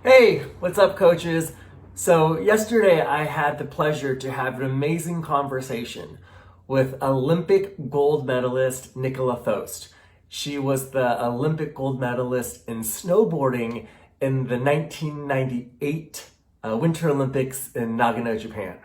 Hey, what's up, coaches? So yesterday I had the pleasure to have an amazing conversation with Olympic gold medalist Nicola Thost. She was the Olympic gold medalist in snowboarding in the 1998 Winter Olympics in Nagano, Japan.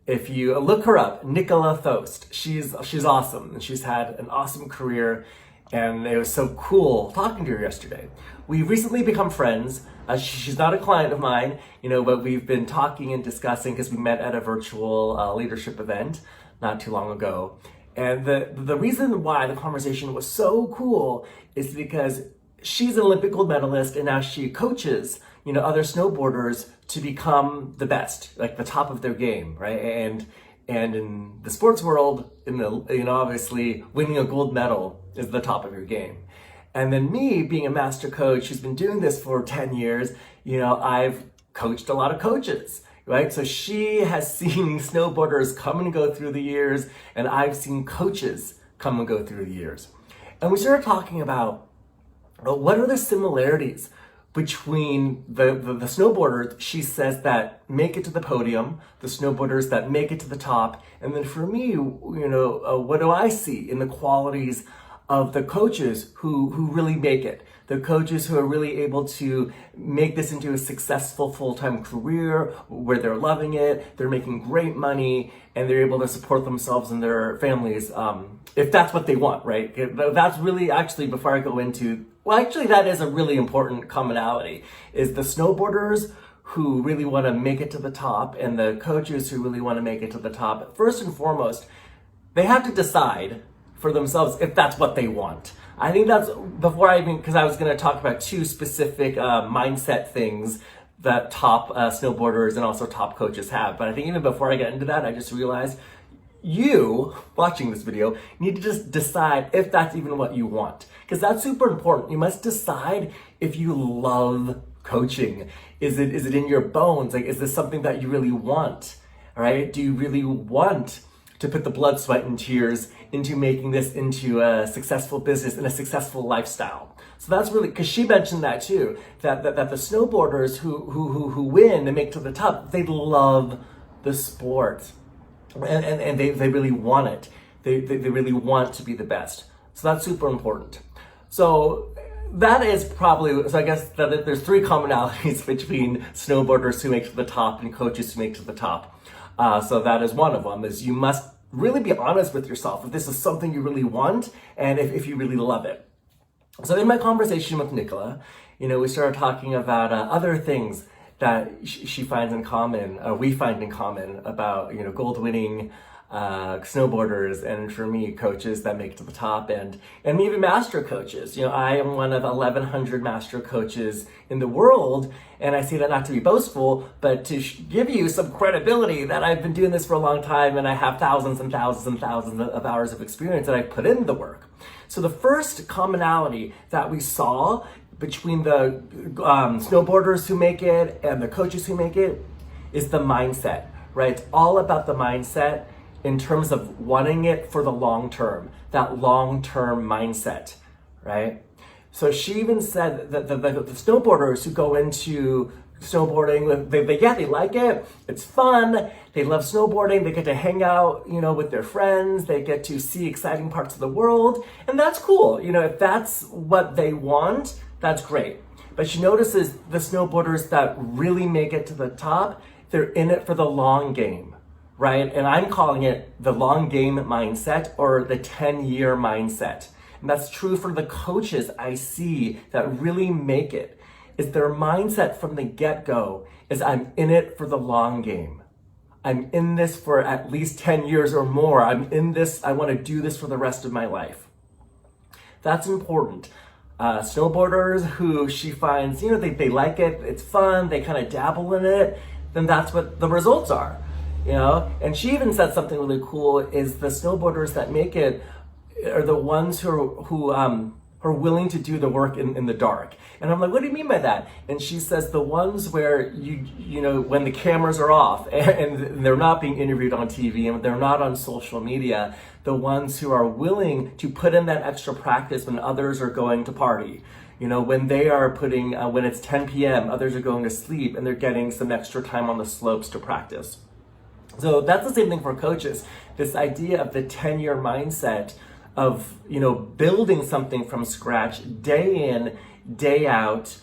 If you look her up, Nicola Thost, she's awesome, and she's had an awesome career, and it was so cool talking to her yesterday. We've recently become friends. She's not a client of mine, but we've been talking and discussing because we met at a virtual leadership event not too long ago. And the reason why the conversation was so cool is because she's an Olympic gold medalist, and now she coaches, other snowboarders to become the best, like the top of their game, right? And in the sports world, obviously winning a gold medal is the top of your game. And then me being a master coach who's been doing this for 10 years, I've coached a lot of coaches, right? So she has seen snowboarders come and go through the years, and I've seen coaches come and go through the years. And we started talking about what are the similarities between the snowboarders, she says, that make it to the podium, the snowboarders that make it to the top, and then for me, what do I see in the qualities of the coaches who really make it, the coaches who are really able to make this into a successful full-time career where they're loving it, they're making great money, and they're able to support themselves and their families, if that's what they want, right? That's really, actually, before I go into, that is a really important commonality, is the snowboarders who really want to make it to the top and the coaches who really want to make it to the top. First and foremost, they have to decide for themselves if that's what they want. I think that's, because I was going to talk about two specific mindset things that top snowboarders and also top coaches have. But I think even before I get into that, I just realized you, watching this video, need to just decide if that's even what you want. Because that's super important. You must decide if you love coaching. Is it in your bones? Like, is this something that you really want? All right? Do you really want to put the blood, sweat, and tears into making this into a successful business and a successful lifestyle? So that's really, because she mentioned that too, that the snowboarders who win and make to the top, they love the sport. And they really want it. They really want to be the best. So that's super important. So that is probably, so I guess that there's three commonalities between snowboarders who make to the top and coaches who make to the top. So that is one of them, is you must really be honest with yourself if this is something you really want and if you really love it. So in my conversation with Nicola, we started talking about other things that she finds in common, we find in common about, gold winning snowboarders, and for me, coaches that make it to the top, and even master coaches. I am one of 1,100 master coaches in the world, and I say that not to be boastful, but to give you some credibility that I've been doing this for a long time, and I have thousands and thousands and thousands of hours of experience that I put in the work. So the first commonality that we saw between the snowboarders who make it and the coaches who make it is the mindset, right? It's all about the mindset in terms of wanting it for the long term, that long-term mindset, right? So she even said that the snowboarders who go into snowboarding, they like it, it's fun, they love snowboarding, they get to hang out, with their friends, they get to see exciting parts of the world, and that's cool. If that's what they want, that's great. But she notices the snowboarders that really make it to the top, they're in it for the long game, right? And I'm calling it the long game mindset, or the 10-year mindset. And that's true for the coaches I see that really make it. Is their mindset from the get-go is, I'm in it for the long game. I'm in this for at least 10 years or more. I'm in this, I want to do this for the rest of my life. That's important. Snowboarders who she finds, they like it, it's fun, they kind of dabble in it, then that's what the results are, And she even said something really cool, is the snowboarders that make it are the ones who are willing to do the work in the dark. And I'm like, what do you mean by that? And she says the ones where when the cameras are off and they're not being interviewed on TV and they're not on social media, the ones who are willing to put in that extra practice when others are going to party, when they are putting, when it's 10 p.m., others are going to sleep and they're getting some extra time on the slopes to practice. So that's the same thing for coaches. This idea of the 10-year mindset of, building something from scratch day in, day out,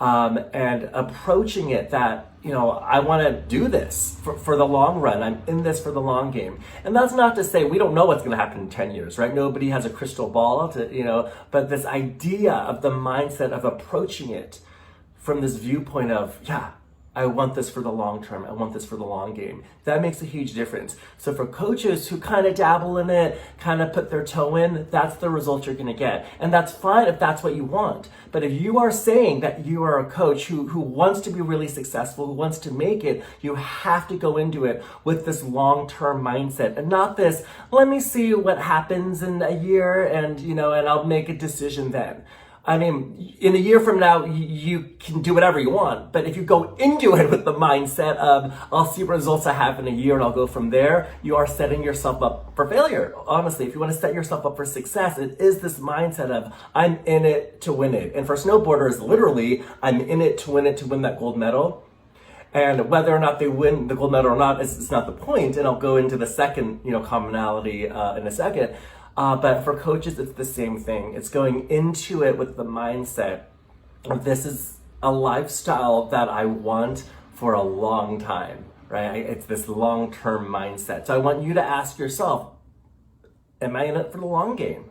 and approaching it that, I want to do this for the long run. I'm in this for the long game. And that's not to say we don't know what's going to happen in 10 years, right? Nobody has a crystal ball but this idea of the mindset of approaching it from this viewpoint of, I want this for the long term. I want this for the long game. That makes a huge difference. So for coaches who kind of dabble in it, kind of put their toe in, that's the result you're going to get. And that's fine if that's what you want. But if you are saying that you are a coach who wants to be really successful, who wants to make it, you have to go into it with this long-term mindset and not this, let me see what happens in a year and I'll make a decision then. I mean, in a year from now, you can do whatever you want. But if you go into it with the mindset of, I'll see what results I have in a year and I'll go from there, you are setting yourself up for failure. Honestly, if you want to set yourself up for success, it is this mindset of, I'm in it to win it. And for snowboarders, literally, I'm in it to win that gold medal. And whether or not they win the gold medal or not is not the point. And I'll go into the second, commonality in a second. But for coaches, it's the same thing. It's going into it with the mindset of this is a lifestyle that I want for a long time, right? It's this long-term mindset. So I want you to ask yourself, am I in it for the long game?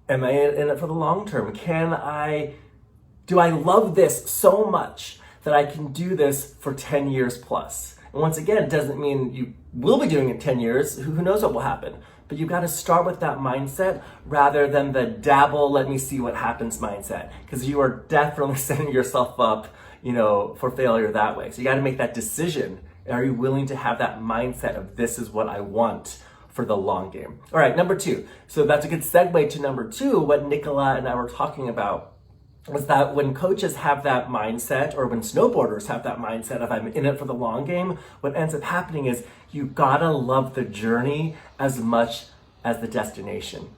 Am I in it for the long term? Do I love this so much that I can do this for 10 years plus? And once again, it doesn't mean you will be doing it 10 years. Who knows what will happen? But you've got to start with that mindset rather than the dabble, let me see what happens mindset. Because you are definitely setting yourself up, for failure that way. So you got to make that decision. Are you willing to have that mindset of this is what I want for the long game? All right, number 2. So that's a good segue to number 2, what Nicola and I were talking about. Was that when coaches have that mindset, or when snowboarders have that mindset of I'm in it for the long game, what ends up happening is you gotta love the journey as much as the destination.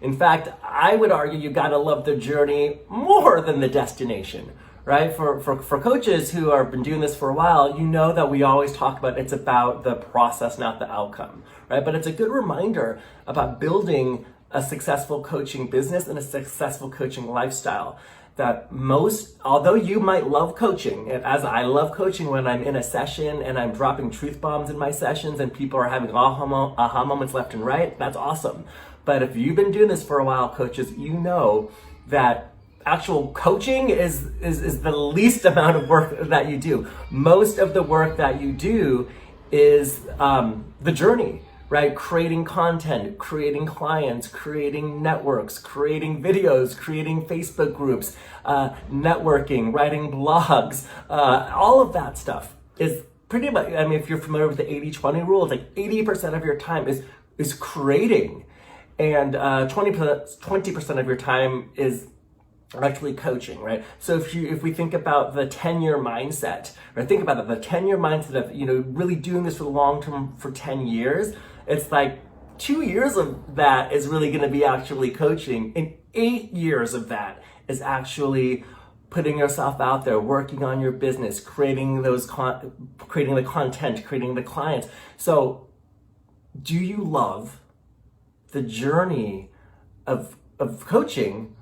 In fact, I would argue you gotta love the journey more than the destination, right? For coaches who have been doing this for a while, that we always talk about it's about the process, not the outcome, right? But it's a good reminder about building a successful coaching business and a successful coaching lifestyle. That although you might love coaching, and as I love coaching when I'm in a session and I'm dropping truth bombs in my sessions and people are having aha moments left and right, that's awesome. But if you've been doing this for a while, coaches, you know that actual coaching is the least amount of work that you do. Most of the work that you do is the journey. Right? Creating content, creating clients, creating networks, creating videos, creating Facebook groups, networking, writing blogs, all of that stuff is pretty much, if you're familiar with the 80-20 rule, it's like 80% of your time is creating and 20% of your time is actually coaching, right? So if we think about the 10-year mindset, or think about it, the 10-year mindset of, really doing this for the long term for 10 years, it's like 2 years of that is really going to be actually coaching, and 8 years of that is actually putting yourself out there, working on your business, creating the content, creating the clients. So do you love the journey of coaching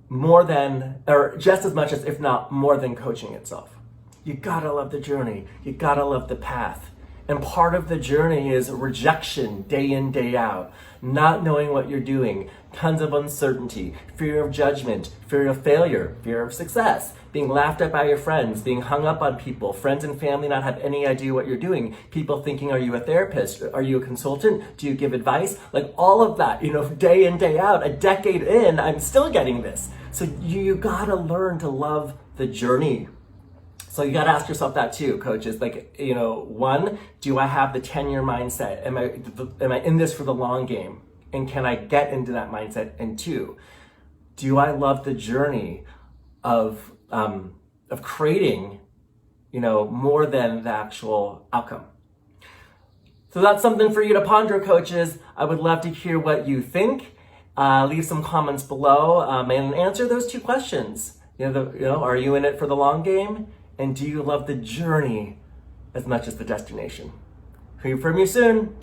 more than, or just as much as, if not more than, coaching itself? You gotta love the journey. You gotta love the path. And part of the journey is rejection day in, day out, not knowing what you're doing, tons of uncertainty, fear of judgment, fear of failure, fear of success, being laughed at by your friends, being hung up on people, friends and family not have any idea what you're doing, people thinking, are you a therapist? Are you a consultant? Do you give advice? Like all of that, day in, day out, a decade in, I'm still getting this. So you gotta learn to love the journey. So you got to ask yourself that too, coaches. Like, 1, do I have the 10-year mindset? Am I in this for the long game? And can I get into that mindset? And 2, do I love the journey of creating, more than the actual outcome? So that's something for you to ponder, coaches. I would love to hear what you think. Leave some comments below and answer those two questions. Are you in it for the long game? And do you love the journey as much as the destination? Hear from you soon.